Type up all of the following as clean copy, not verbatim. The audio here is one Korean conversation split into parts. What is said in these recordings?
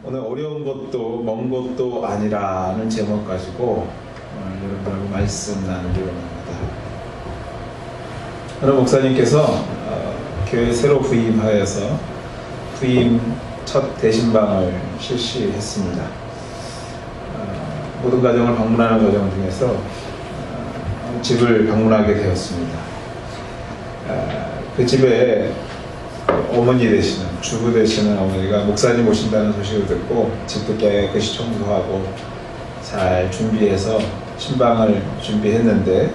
오늘 어려운 것도 먼 것도 아니라는 제목 가지고 여러분하고 말씀 나누기로 합니다. 오늘 목사님께서 교회 새로 부임하여서 부임 첫 대신방을 실시했습니다. 모든 가정을 방문하는 과정 중에서 집을 방문하게 되었습니다. 그 집에 어머니 되시는, 주부 되시는 어머니가 목사님 오신다는 소식을 듣고 집도 깨끗이 청소하고 잘 준비해서 신방을 준비했는데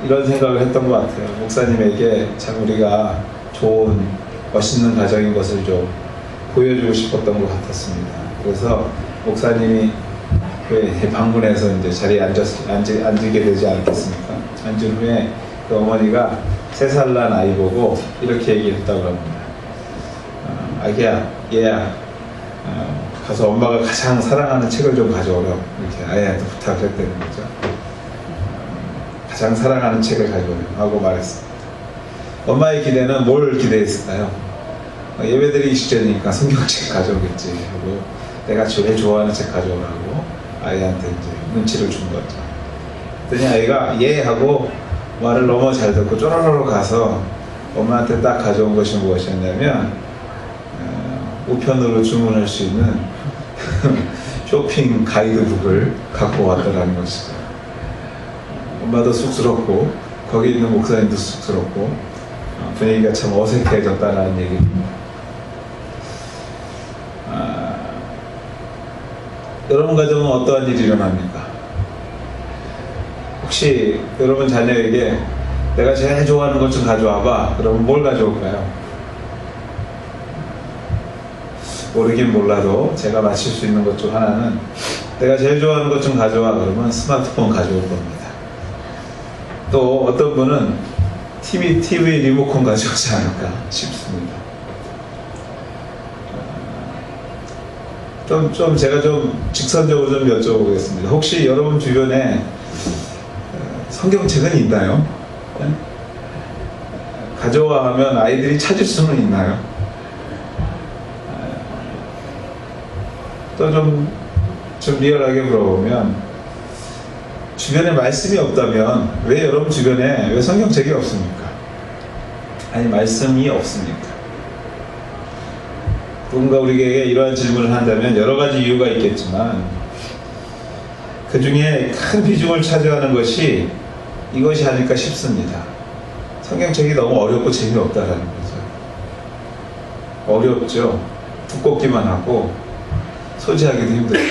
이런 생각을 했던 것 같아요. 목사님에게 참 우리가 좋은 멋있는 가정인 것을 좀 보여주고 싶었던 것 같았습니다. 그래서 목사님이 교회에 방문해서 이제 자리에 앉게 되지 않겠습니까? 앉은 후에 그 어머니가 3살 난 아이 보고 이렇게 얘기했다고 합니다. 아기야, 얘야, 가서 엄마가 가장 사랑하는 책을 좀 가져오렴. 이렇게 아이한테 부탁을 했다는 거죠. 가장 사랑하는 책을 가져오렴 하고 말했습니다. 엄마의 기대는 뭘 기대했을까요? 예배드리기 직전이니까 성경책 가져오겠지 하고 내가 제일 좋아하는 책 가져오라고 아이한테 이제 눈치를 준 거죠. 그랬더니 아이가 예 하고 말을 너무 잘 듣고 쪼로로로 가서 엄마한테 딱 가져온 것이 무엇이었냐면 우편으로 주문할 수 있는 쇼핑 가이드북을 갖고 왔더라는 것이죠. 엄마도 쑥스럽고 거기 있는 목사님도 쑥스럽고 분위기가 참 어색해졌다는 얘기입니다. 여러분 가정은 어떠한 일이 일어납니까? 혹시 여러분 자녀에게 내가 제일 좋아하는 것 좀 가져와봐. 그러면 뭘 가져올까요? 모르긴 몰라도 제가 맞힐 수 있는 것 중 하나는 내가 제일 좋아하는 것 좀 가져와. 그러면 스마트폰 가져올 겁니다. 또 어떤 분은 TV 리모컨 가져오지 않을까 싶습니다. 제가 좀 직선적으로 좀 여쭤보겠습니다. 혹시 여러분 주변에 성경책은 있나요? 가져와 하면 아이들이 찾을 수는 있나요? 또 좀 리얼하게 물어보면 주변에 말씀이 없다면 왜 여러분 주변에 왜 성경책이 없습니까? 아니 말씀이 없습니까? 누군가 우리에게 이러한 질문을 한다면 여러 가지 이유가 있겠지만 그 중에 큰 비중을 차지하는 것이 이것이 아닐까 싶습니다. 성경책이 너무 어렵고 재미없다라는 거죠. 어렵죠. 두껍기만 하고 소지하기도 힘들죠.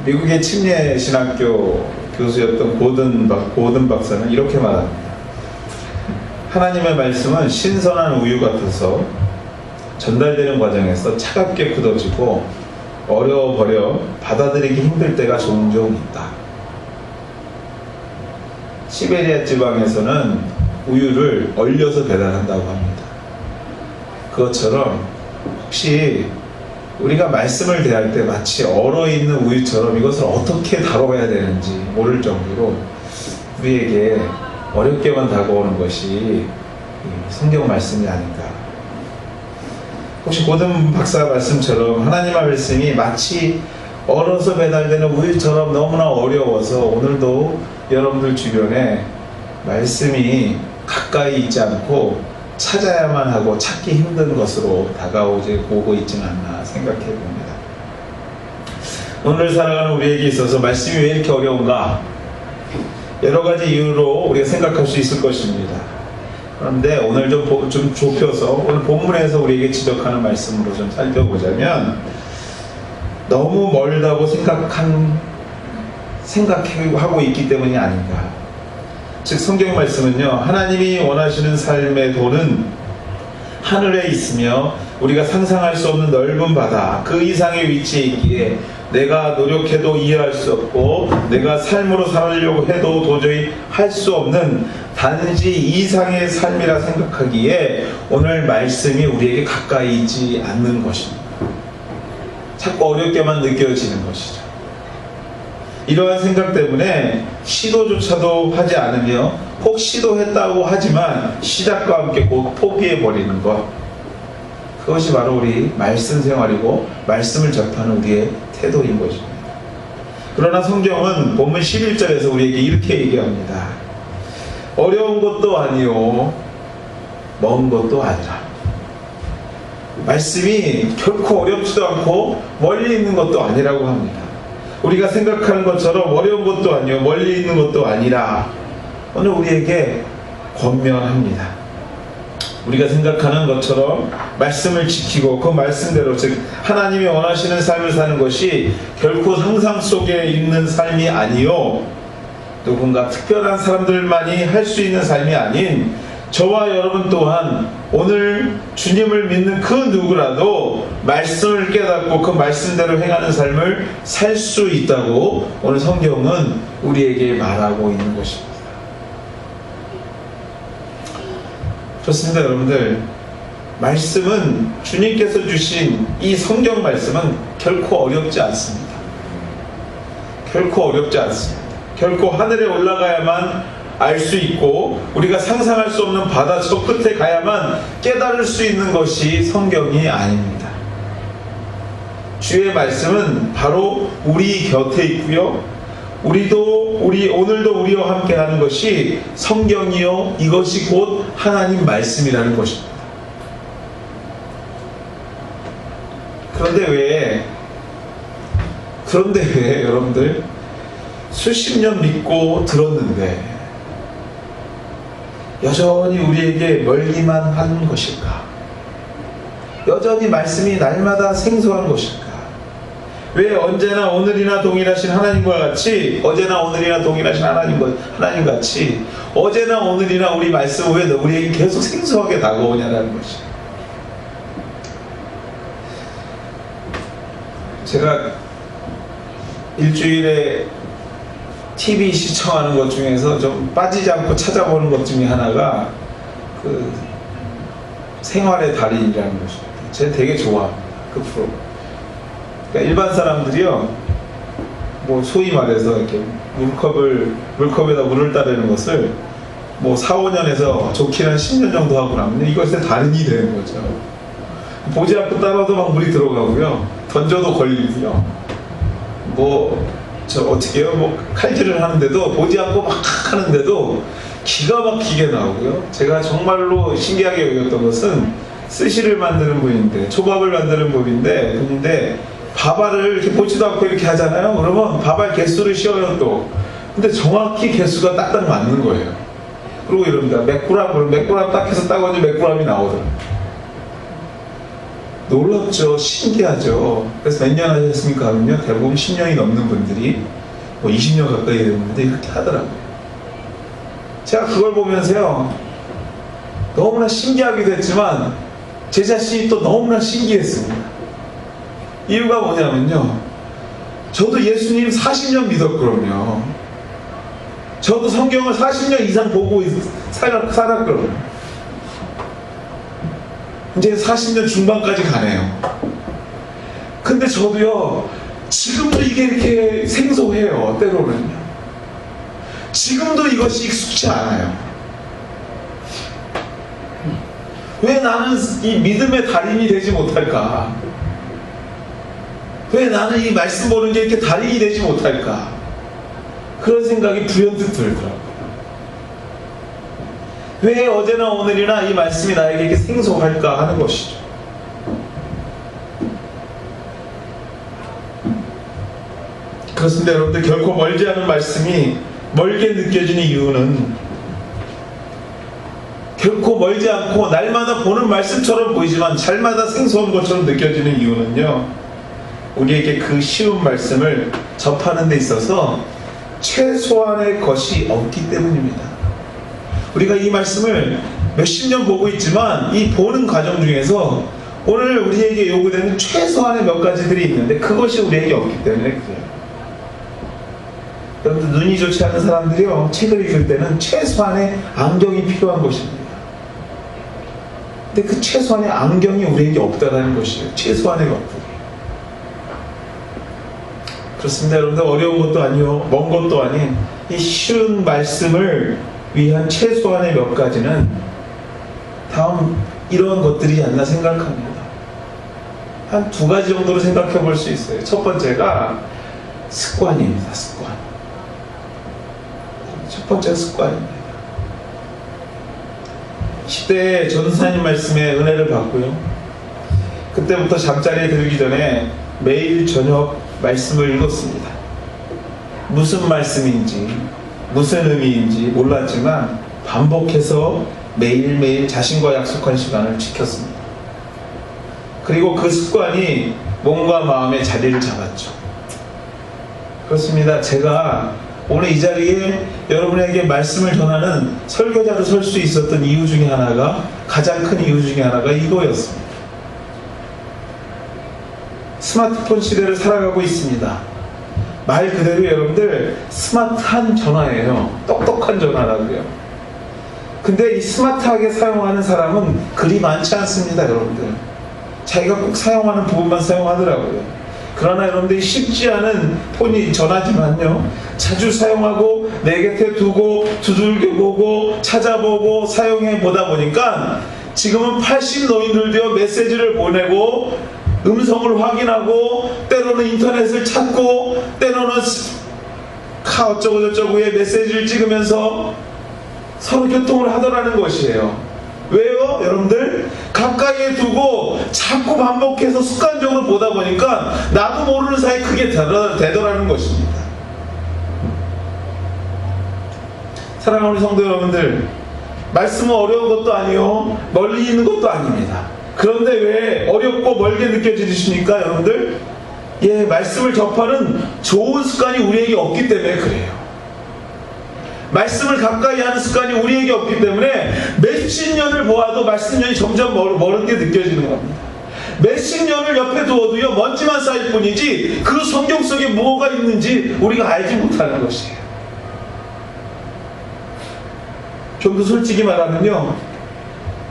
미국의 침례 신학교 교수였던 고든 박사는 이렇게 말합니다. 하나님의 말씀은 신선한 우유 같아서 전달되는 과정에서 차갑게 굳어지고 어려워버려 받아들이기 힘들 때가 종종 있다. 시베리아 지방에서는 우유를 얼려서 배달한다고 합니다. 그것처럼 혹시 우리가 말씀을 대할 때 마치 얼어있는 우유처럼 이것을 어떻게 다뤄야 되는지 모를 정도로 우리에게 어렵게만 다가오는 것이 성경 말씀이 아닌가. 혹시 고든 박사 말씀처럼 하나님의 말씀이 마치 얼어서 배달되는 우유처럼 너무나 어려워서 오늘도 여러분들 주변에 말씀이 가까이 있지 않고 찾아야만 하고 찾기 힘든 것으로 오고 있지는 않나 생각해 봅니다. 오늘 살아가는 우리에게 있어서 말씀이 왜 이렇게 어려운가? 여러 가지 이유로 우리가 생각할 수 있을 것입니다. 그런데 오늘 좀 좁혀서 오늘 본문에서 우리에게 지적하는 말씀으로 좀 살펴보자면 너무 멀다고 생각하고 있기 때문이 아닌가. 즉 성경 말씀은요, 하나님이 원하시는 삶의 도는 하늘에 있으며 우리가 상상할 수 없는 넓은 바다 그 이상의 위치에 있기에 내가 노력해도 이해할 수 없고 내가 삶으로 살려고 해도 도저히 할 수 없는 단지 이상의 삶이라 생각하기에 오늘 말씀이 우리에게 가까이 있지 않는 것입니다. 자꾸 어렵게만 느껴지는 것이죠. 이러한 생각 때문에 시도조차도 하지 않으며 혹 시도했다고 하지만 시작과 함께 곧 포기해버리는 것, 그것이 바로 우리 말씀 생활이고 말씀을 접하는 우리의 태도인 것입니다. 그러나 성경은 본문 11절에서 우리에게 이렇게 얘기합니다. 어려운 것도 아니요 먼 것도 아니라. 말씀이 결코 어렵지도 않고 멀리 있는 것도 아니라고 합니다. 우리가 생각하는 것처럼 어려운 것도 아니요 멀리 있는 것도 아니라 오늘 우리에게 권면합니다. 우리가 생각하는 것처럼 말씀을 지키고 그 말씀대로, 즉 하나님이 원하시는 삶을 사는 것이 결코 상상 속에 있는 삶이 아니요 누군가 특별한 사람들만이 할 수 있는 삶이 아닌 저와 여러분 또한 오늘 주님을 믿는 그 누구라도 말씀을 깨닫고 그 말씀대로 행하는 삶을 살 수 있다고 오늘 성경은 우리에게 말하고 있는 것입니다. 좋습니다, 여러분들. 말씀은, 주님께서 주신 이 성경 말씀은 결코 어렵지 않습니다. 결코 어렵지 않습니다. 결코 하늘에 올라가야만 알 수 있고 우리가 상상할 수 없는 바다 저 끝에 가야만 깨달을 수 있는 것이 성경이 아닙니다. 주의 말씀은 바로 우리 곁에 있고요, 오늘도 우리와 함께 하는 것이 성경이요 이것이 곧 하나님 말씀이라는 것입니다. 그런데 왜 여러분들 수십 년 믿고 들었는데 여전히 우리에게 멀기만 하는 것일까? 여전히 말씀이 날마다 생소한 것일까? 왜 언제나 오늘이나 동일하신 하나님과 같이, 어제나 오늘이나 동일하신 하나님 같이 어제나 오늘이나 우리 말씀 왜 우리에게 계속 생소하게 다가오냐라는 것이. 제가 일주일에 TV 시청하는 것 중에서 좀 빠지지 않고 찾아보는 것 중에 하나가 그 생활의 달인이라는 것입니다. 제가 되게 좋아합니다, 그 프로그램. 그러니까 일반 사람들이요, 뭐 소위 말해서 이렇게 물컵에다 물을 따르는 것을 뭐 4, 5년에서 좋기는 10년 정도 하고 나면 이것의 달인이 되는 거죠. 보지 않고 따라도 막 물이 들어가고요, 던져도 걸리고요, 어떻게 해요? 칼질을 하는데도 보지 않고 막 하는데도 기가 막히게 나오고요. 제가 정말로 신기하게 여겼던 것은 스시를 만드는 분인데, 초밥을 만드는 분인데 밥알을 이렇게 보지도 않고 이렇게 하잖아요. 그러면 밥알 개수를 씌워요 또. 근데 정확히 개수가 딱딱 맞는 거예요. 그리고 이럽니다. 몇 그램 딱 해서 딱 얹으면 몇 그램이 나오더라고요. 놀랍죠? 신기하죠? 그래서 몇 년 하셨습니까? 하면요, 대부분 10년이 넘는 분들이 20년 가까이 되는 분들이 이렇게 하더라고요. 제가 그걸 보면서요, 너무나 신기하기도 했지만 제 자신이 또 너무나 신기했습니다. 이유가 뭐냐면요, 저도 예수님 40년 믿었거든요. 저도 성경을 40년 이상 보고 살았거든요. 이제 40년 중반까지 가네요. 근데 저도요, 지금도 이게 이렇게 생소해요, 때로는요. 지금도 이것이 익숙치 않아요. 왜 나는 이 믿음의 달인이 되지 못할까? 왜 나는 이 말씀 보는 게 이렇게 달인이 되지 못할까? 그런 생각이 불현듯 들더라고요. 왜 어제나 오늘이나 이 말씀이 나에게 이렇게 생소할까 하는 것이죠. 그렇습니다, 여러분들. 결코 멀지 않은 말씀이 멀게 느껴지는 이유는, 결코 멀지 않고 날마다 보는 말씀처럼 보이지만 잘마다 생소한 것처럼 느껴지는 이유는요, 우리에게 그 쉬운 말씀을 접하는 데 있어서 최소한의 것이 없기 때문입니다. 우리가 이 말씀을 몇십 년 보고 있지만 이 보는 과정 중에서 오늘 우리에게 요구되는 최소한의 몇 가지들이 있는데 그것이 우리에게 없기 때문에 그래요. 여러분들, 눈이 좋지 않은 사람들이요, 책을 읽을 때는 최소한의 안경이 필요한 것입니다. 근데 그 최소한의 안경이 우리에게 없다는 것이에요. 최소한의 것들이. 그렇습니다, 여러분들. 어려운 것도 아니요, 먼 것도 아닌 이 쉬운 말씀을 위한 최소한의 몇 가지는 다음 이러한 것들이지 않나 생각합니다. 한 두 가지 정도로 생각해 볼 수 있어요. 첫 번째가 습관입니다. 습관. 첫 번째 습관입니다. 10대에 전도사님 말씀에 은혜를 받고요. 그때부터 잠자리에 들기 전에 매일 저녁 말씀을 읽었습니다. 무슨 말씀인지 무슨 의미인지 몰랐지만 반복해서 매일매일 자신과 약속한 시간을 지켰습니다. 그리고 그 습관이 몸과 마음의 자리를 잡았죠. 그렇습니다. 제가 오늘 이 자리에 여러분에게 말씀을 전하는 설교자로 설 수 있었던 이유 중에 하나가, 가장 큰 이유 중에 하나가 이거였습니다. 스마트폰 시대를 살아가고 있습니다. 말 그대로 여러분들 스마트한 전화예요. 똑똑한 전화라고요. 근데 이 스마트하게 사용하는 사람은 그리 많지 않습니다. 여러분들 자기가 꼭 사용하는 부분만 사용하더라고요. 그러나 여러분들이 쉽지 않은 폰이 전화지만요, 자주 사용하고 내 곁에 두고 두들겨 보고 찾아보고 사용해 보다 보니까 지금은 80 노인들도요 메시지를 보내고 음성을 확인하고 때로는 인터넷을 찾고 때로는 어쩌고저쩌고의 메시지를 찍으면서 서로 교통을 하더라는 것이에요. 왜요? 여러분들 가까이에 두고 자꾸 반복해서 습관적으로 보다 보니까 나도 모르는 사이에 그게 되더라는 것입니다. 사랑하는 성도 여러분들, 말씀은 어려운 것도 아니요 멀리 있는 것도 아닙니다. 그런데 왜 어렵고 멀게 느껴지십니까 여러분들? 말씀을 접하는 좋은 습관이 우리에게 없기 때문에 그래요. 말씀을 가까이 하는 습관이 우리에게 없기 때문에 몇십 년을 보아도 말씀년이 점점 멀은 게 느껴지는 겁니다. 몇십 년을 옆에 두어도요 먼지만 쌓일 뿐이지 그 성경 속에 뭐가 있는지 우리가 알지 못하는 것이에요. 좀 더 솔직히 말하면요,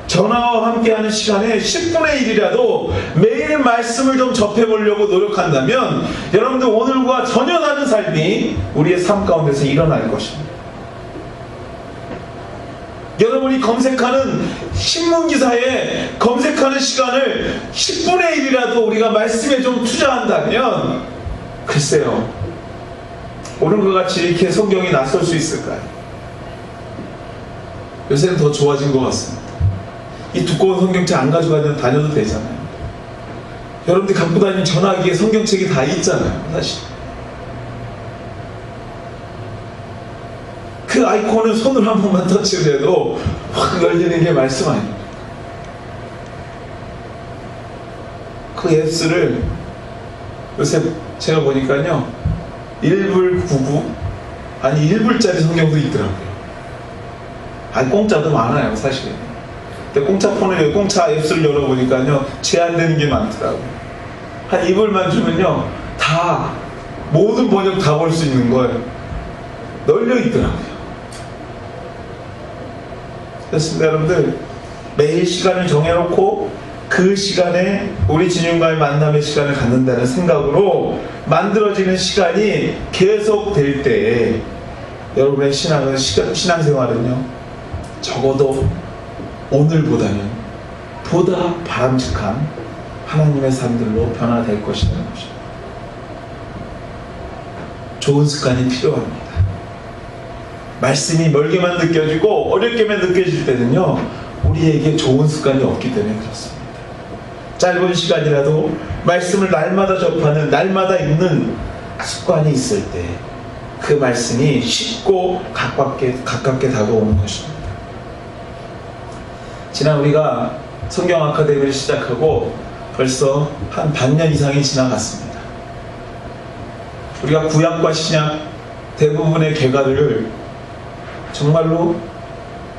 전화와 함께하는 시간에 10분의 1이라도 매일 말씀을 좀 접해보려고 노력한다면 여러분들 오늘과 전혀 다른 삶이 우리의 삶 가운데서 일어날 것입니다. 여러분이 검색하는 신문기사에 검색하는 시간을 10분의 1이라도 우리가 말씀에 좀 투자한다면 글쎄요, 오늘과 같이 이렇게 성경이 낯설 수 있을까요? 요새는 더 좋아진 것 같습니다. 이 두꺼운 성경책 안 가지고 다녀도 되잖아요. 여러분들 갖고 다니는 전화기에 성경책이 다 있잖아요. 사실 그 아이콘을 손으로 한 번만 터치를 해도 확 열리는 게 말씀 아닙니까? 그 앱스를 요새 제가 보니까요 1불 99 아니 1불짜리 성경도 있더라고요. 아니 공짜도 많아요 사실. 근데 공짜 앱스를 열어보니까요 제한되는 게 많더라고요. 한 2불만 주면요 다 모든 번역 다 볼 수 있는 거예요. 널려 있더라고요. 그렇습니다. 여러분들 매일 시간을 정해놓고 그 시간에 우리 주님과의 만남의 시간을 갖는다는 생각으로 만들어지는 시간이 계속될 때에 여러분의 신앙생활은요 적어도 오늘보다는 보다 바람직한 하나님의 삶들로 변화될 것이라는 것입니다. 좋은 습관이 필요합니다. 말씀이 멀게만 느껴지고 어렵게만 느껴질 때는요 우리에게 좋은 습관이 없기 때문에 그렇습니다. 짧은 시간이라도 말씀을 날마다 접하는, 날마다 읽는 습관이 있을 때 그 말씀이 쉽고 가깝게 다가오는 것입니다. 지난 우리가 성경 아카데미를 시작하고 벌써 한 반년 이상이 지나갔습니다. 우리가 구약과 신약 대부분의 계가를 정말로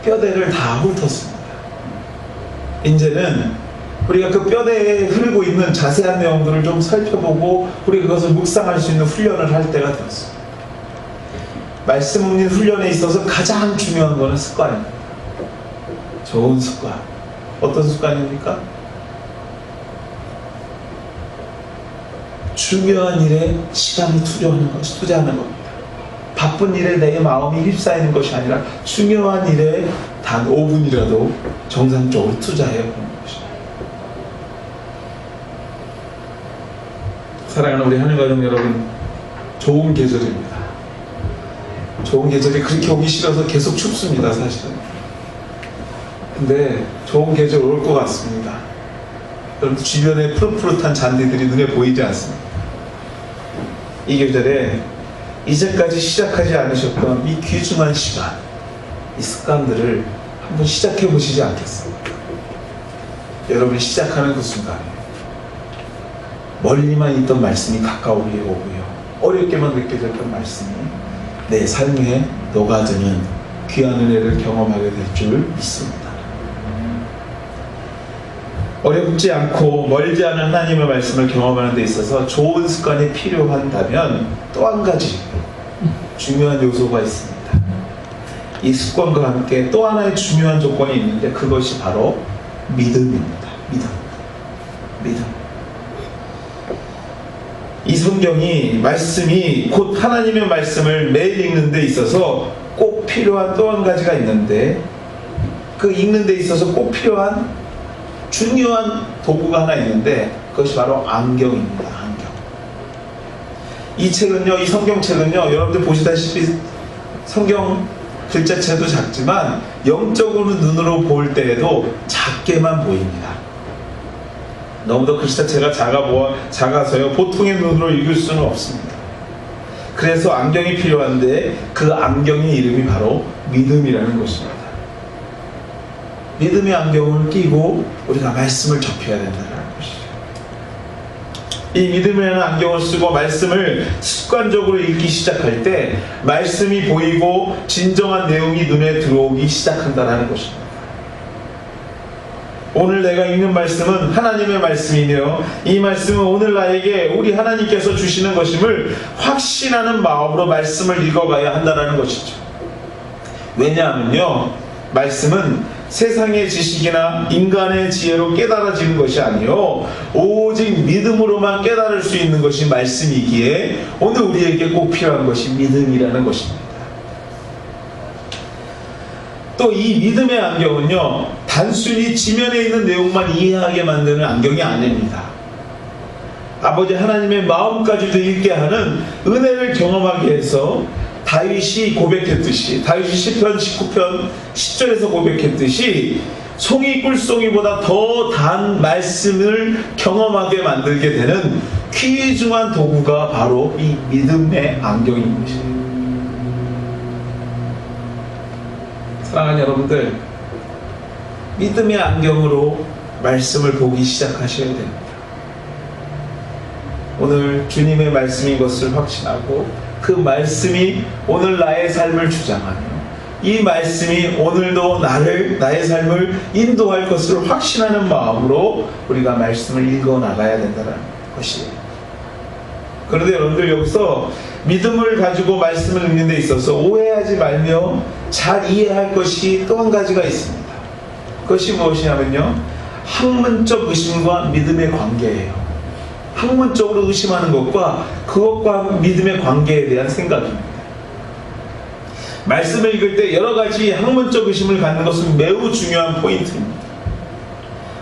뼈대를 다 훑었습니다. 이제는 우리가 그 뼈대에 흐르고 있는 자세한 내용들을 좀 살펴보고 우리 그것을 묵상할 수 있는 훈련을 할 때가 되었습니다. 말씀 읽는 훈련에 있어서 가장 중요한 것은 습관입니다. 좋은 습관. 어떤 습관입니까? 중요한 일에 시간을 투자하는 겁니다. 바쁜 일에 내 마음이 휩싸이는 것이 아니라 중요한 일에 단 5분이라도 정상적으로 투자해 보는 것입니다. 사랑하는 우리 하늘 가족 여러분, 좋은 계절입니다. 좋은 계절이 그렇게 오기 싫어서 계속 춥습니다, 사실은. 근데 좋은 계절 올 것 같습니다. 여러분, 주변에 푸릇푸릇한 잔디들이 눈에 보이지 않습니다. 이 계절에 이제까지 시작하지 않으셨던 이 귀중한 시간, 이 습관들을 한번 시작해 보시지 않겠습니까? 여러분이 시작하는 그 순간에 멀리만 있던 말씀이 가까우게 오고요, 어렵게만 느껴졌던 말씀이 내 삶에 녹아드는 귀한 은혜를 경험하게 될 줄 믿습니다. 어렵지 않고 멀지 않은 하나님의 말씀을 경험하는 데 있어서 좋은 습관이 필요한다면 또 한 가지 중요한 요소가 있습니다. 이 습관과 함께 또 하나의 중요한 조건이 있는데 그것이 바로 믿음입니다. 믿음. 이 성경이 말씀이 곧 하나님의 말씀을 매일 읽는 데 있어서 꼭 필요한 또 한 가지가 있는데, 그 읽는 데 있어서 꼭 필요한 중요한 도구가 하나 있는데 그것이 바로 안경입니다. 안경. 이 책은요, 이 성경책은요, 여러분들 보시다시피 성경 글자체도 작지만 영적으로 눈으로 볼 때에도 작게만 보입니다. 너무도 글자체가 작아서요, 보통의 눈으로 읽을 수는 없습니다. 그래서 안경이 필요한데 그 안경의 이름이 바로 믿음이라는 것입니다. 믿음의 안경을 끼고 우리가 말씀을 접해야 된다는 것이죠. 이 믿음이라는 안경을 쓰고 말씀을 습관적으로 읽기 시작할 때 말씀이 보이고 진정한 내용이 눈에 들어오기 시작한다는 것입니다. 오늘 내가 읽는 말씀은 하나님의 말씀이며 이 말씀은 오늘 나에게 우리 하나님께서 주시는 것임을 확신하는 마음으로 말씀을 읽어가야 한다는 것이죠. 왜냐하면요, 말씀은 세상의 지식이나 인간의 지혜로 깨달아지는 것이 아니요, 오직 믿음으로만 깨달을 수 있는 것이 말씀이기에 오늘 우리에게 꼭 필요한 것이 믿음이라는 것입니다. 또 이 믿음의 안경은요, 단순히 지면에 있는 내용만 이해하게 만드는 안경이 아닙니다. 아버지 하나님의 마음까지도 읽게 하는 은혜를 경험하게 해서 다윗이 고백했듯이, 다윗이 시편 19편 10절에서 고백했듯이 송이 꿀송이보다 더 단 말씀을 경험하게 만들게 되는 귀중한 도구가 바로 이 믿음의 안경인 것이에요. 사랑하는 여러분들, 믿음의 안경으로 말씀을 보기 시작하셔야 됩니다. 오늘 주님의 말씀인 것을 확신하고 그 말씀이 오늘 나의 삶을 주장하며 이 말씀이 오늘도 나의 삶을 인도할 것을 확신하는 마음으로 우리가 말씀을 읽어나가야 된다는 것이에요. 그런데 여러분들, 여기서 믿음을 가지고 말씀을 읽는 데 있어서 오해하지 말며 잘 이해할 것이 또 한 가지가 있습니다. 그것이 무엇이냐면요, 학문적 의심과 믿음의 관계예요. 학문적으로 의심하는 것과 그것과 믿음의 관계에 대한 생각입니다. 말씀을 읽을 때 여러 가지 학문적 의심을 갖는 것은 매우 중요한 포인트입니다.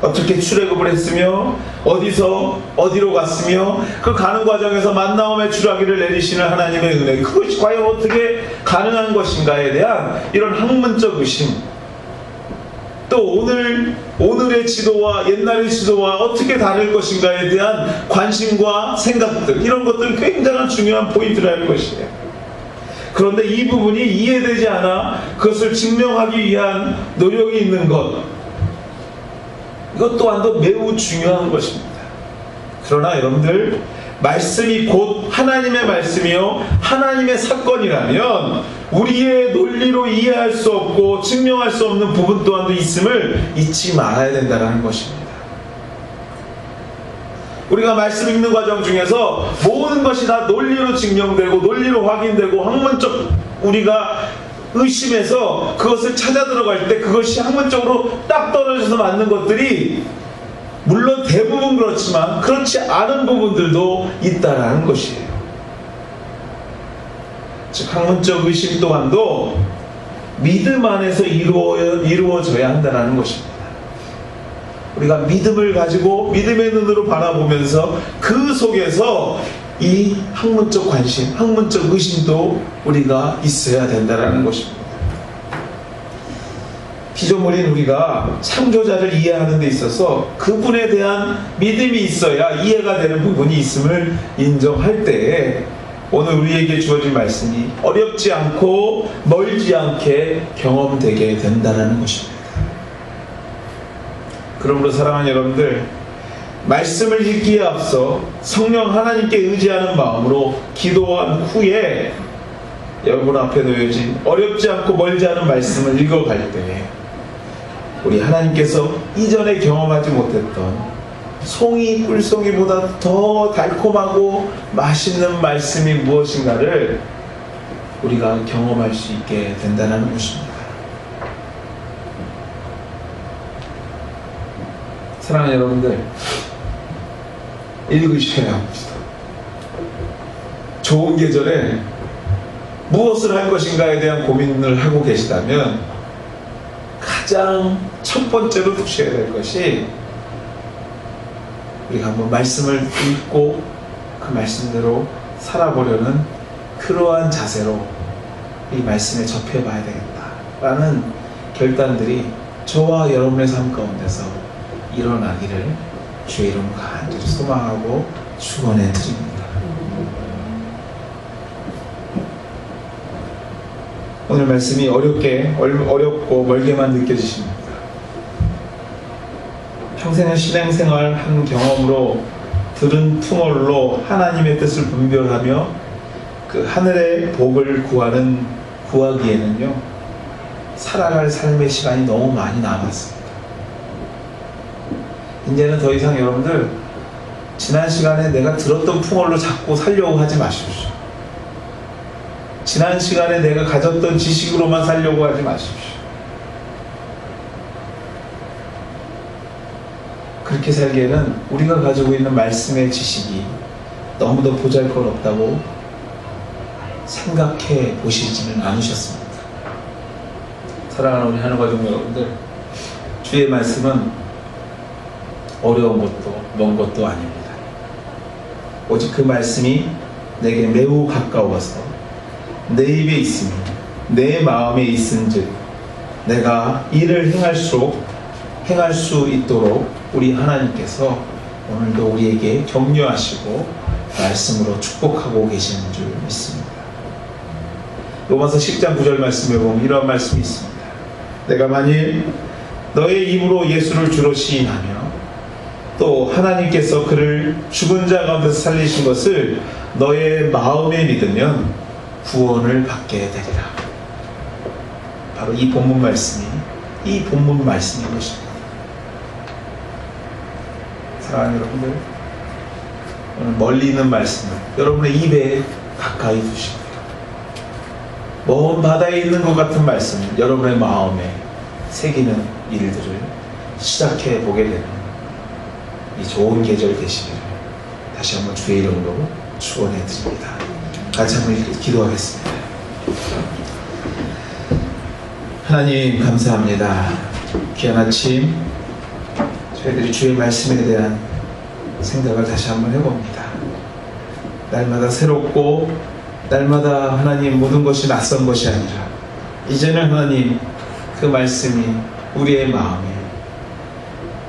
어떻게 출애굽을 했으며 어디서 어디로 갔으며 그 가는 과정에서 만나움의 주라기를 내리시는 하나님의 은혜, 그것이 과연 어떻게 가능한 것인가에 대한 이런 학문적 의심, 또 오늘의 지도와 옛날의 지도와 어떻게 다를 것인가에 대한 관심과 생각들, 이런 것들은 굉장한 중요한 포인트라는 것이에요. 그런데 이 부분이 이해되지 않아 그것을 증명하기 위한 노력이 있는 것, 이것 또한도 매우 중요한 것입니다. 그러나 여러분들, 말씀이 곧 하나님의 말씀이요 하나님의 사건이라면 우리의 논리로 이해할 수 없고 증명할 수 없는 부분 또한도 있음을 잊지 말아야 된다는 것입니다. 우리가 말씀 읽는 과정 중에서 모든 것이 다 논리로 증명되고 논리로 확인되고 학문적 우리가 의심해서 그것을 찾아 들어갈 때 그것이 학문적으로 딱 떨어져서 맞는 것들이 물론 대부분 그렇지만 그렇지 않은 부분들도 있다라는 것이에요. 즉 학문적 의심 또한도 믿음 안에서 이루어져야 한다는 것입니다. 우리가 믿음을 가지고 믿음의 눈으로 바라보면서 그 속에서 이 학문적 관심, 학문적 의심도 우리가 있어야 된다는 것입니다. 피조물인 우리가 창조자를 이해하는 데 있어서 그분에 대한 믿음이 있어야 이해가 되는 부분이 있음을 인정할 때에 오늘 우리에게 주어진 말씀이 어렵지 않고 멀지 않게 경험되게 된다는 것입니다. 그러므로 사랑하는 여러분들, 말씀을 읽기에 앞서 성령 하나님께 의지하는 마음으로 기도한 후에 여러분 앞에 놓여진 어렵지 않고 멀지 않은 말씀을 읽어갈 때 우리 하나님께서 이전에 경험하지 못했던 송이 꿀송이보다 더 달콤하고 맛있는 말씀이 무엇인가를 우리가 경험할 수 있게 된다는 것입니다. 사랑하는 여러분들, 읽으셔야 합니다. 좋은 계절에 무엇을 할 것인가에 대한 고민을 하고 계시다면 가장 첫 번째로 두셔야 될 것이 우리가 한번 말씀을 읽고 그 말씀대로 살아보려는 그러한 자세로 이 말씀에 접해봐야 되겠다라는 결단들이 저와 여러분의 삶 가운데서 일어나기를 주의 이름으로 간절히 소망하고 축원해 드립니다. 오늘 말씀이 어렵고 멀게만 느껴지십니까? 평생의 신앙생활 한 경험으로 들은 풍월로 하나님의 뜻을 분별하며 그 하늘의 복을 구하기에는요, 살아갈 삶의 시간이 너무 많이 남았습니다. 이제는 더 이상 여러분들 지난 시간에 내가 들었던 풍월로 자꾸 살려고 하지 마십시오. 지난 시간에 내가 가졌던 지식으로만 살려고 하지 마십시오. 그렇게 살기에는 우리가 가지고 있는 말씀의 지식이 너무도 보잘것없다고 생각해 보시지는 않으셨습니까? 사랑하는 우리 하나가족 여러분들, 주의 말씀은 어려운 것도 먼 것도 아닙니다. 오직 그 말씀이 내게 매우 가까워서 내 입에 있으며 내 마음에 있은즉 내가 이를 행할 수 있도록 우리 하나님께서 오늘도 우리에게 격려하시고 말씀으로 축복하고 계시는 줄 믿습니다. 로마서 10장 9절 말씀에 보면 이러한 말씀이 있습니다. 내가 만일 너의 입으로 예수를 주로 시인하며 또 하나님께서 그를 죽은 자 가운데서 살리신 것을 너의 마음에 믿으면 구원을 받게 되리라. 바로 이 본문 말씀인 것입니다. 사랑하는 여러분들, 오늘 멀리 있는 말씀을 여러분의 입에 가까이 두시고요, 먼 바다에 있는 것 같은 말씀을 여러분의 마음에 새기는 일들을 시작해 보게 되는 이 좋은 계절 되시기를 다시 한번 주의 이름으로 축원해 드립니다. 같이 한번 기도하겠습니다. 하나님 감사합니다. 귀한 아침 저희들이 주의 말씀에 대한 생각을 다시 한번 해봅니다. 날마다 새롭고 날마다 하나님 모든 것이 낯선 것이 아니라 이제는 하나님 그 말씀이 우리의 마음에,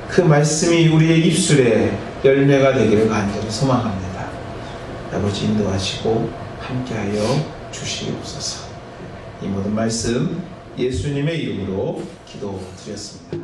그 말씀이 우리의 입술에 열매가 되기를 간절히 소망합니다. 아버지 인도하시고 함께하여 주시옵소서. 이 모든 말씀 예수님의 이름으로 기도드렸습니다.